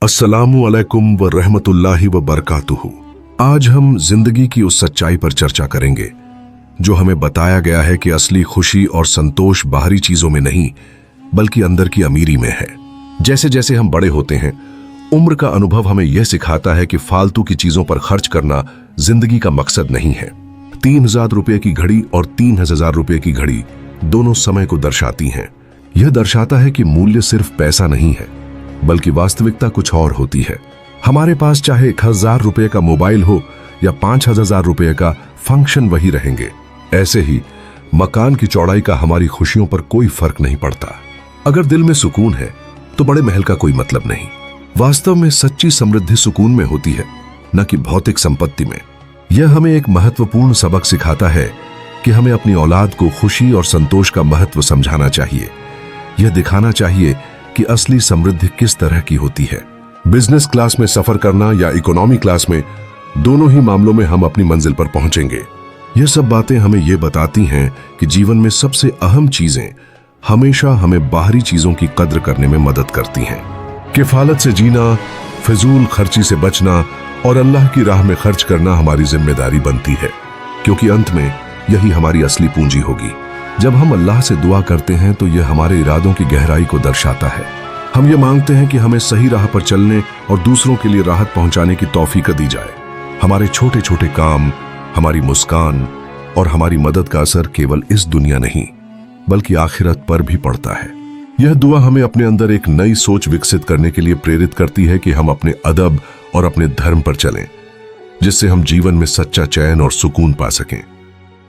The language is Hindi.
अस्सलामु अलैकुम व रहमतुल्लाहि व बरकातुहू। आज हम जिंदगी की उस सच्चाई पर चर्चा करेंगे जो हमें बताया गया है कि असली खुशी और संतोष बाहरी चीजों में नहीं बल्कि अंदर की अमीरी में है। जैसे जैसे हम बड़े होते हैं, उम्र का अनुभव हमें यह सिखाता है कि फालतू की चीजों पर खर्च करना जिंदगी का मकसद नहीं है। 3000 रुपए की घड़ी और 3000 रुपए की घड़ी दोनों समय को दर्शाती हैं। यह दर्शाता है कि मूल्य सिर्फ पैसा नहीं है बल्कि वास्तविकता कुछ और होती है। हमारे पास चाहे 1000 रुपए का मोबाइल हो या 5000 रुपए का, फंक्शन वही रहेंगे। ऐसे ही मकान की चौड़ाई का हमारी खुशियों पर कोई फर्क नहीं पड़ता। अगर दिल में सुकून है तो बड़े महल का कोई मतलब नहीं। वास्तव में सच्ची समृद्धि सुकून में होती है, न कि भौतिक संपत्ति में। यह हमें एक महत्वपूर्ण सबक सिखाता है कि हमें अपनी औलाद को खुशी और संतोष का महत्व समझाना चाहिए। यह दिखाना चाहिए कि असली समृद्धि किस तरह की होती है। बिजनेस क्लास में सफर करना या इकोनॉमी क्लास में, दोनों ही मामलों में हम अपनी मंजिल पर पहुंचेंगे। यह सब बातें हमें यह बताती हैं कि जीवन में सबसे अहम चीजें हमेशा हमें बाहरी चीजों की कद्र करने में मदद करती हैं। किफालत से जीना, फिजूल खर्ची से बचना और अल्लाह की राह में खर्च करना हमारी जिम्मेदारी बनती है, क्योंकि अंत में यही हमारी असली पूंजी होगी। जब हम अल्लाह से दुआ करते हैं तो यह हमारे इरादों की गहराई को दर्शाता है। हम ये मांगते हैं कि हमें सही राह पर चलने और दूसरों के लिए राहत पहुंचाने की तौफीक दी जाए। हमारे छोटे छोटे काम, हमारी मुस्कान और हमारी मदद का असर केवल इस दुनिया नहीं बल्कि आखिरत पर भी पड़ता है। यह दुआ हमें अपने अंदर एक नई सोच विकसित करने के लिए प्रेरित करती है कि हम अपने अदब और अपने धर्म पर चलें, जिससे हम जीवन में सच्चा चैन और सुकून पा सकें।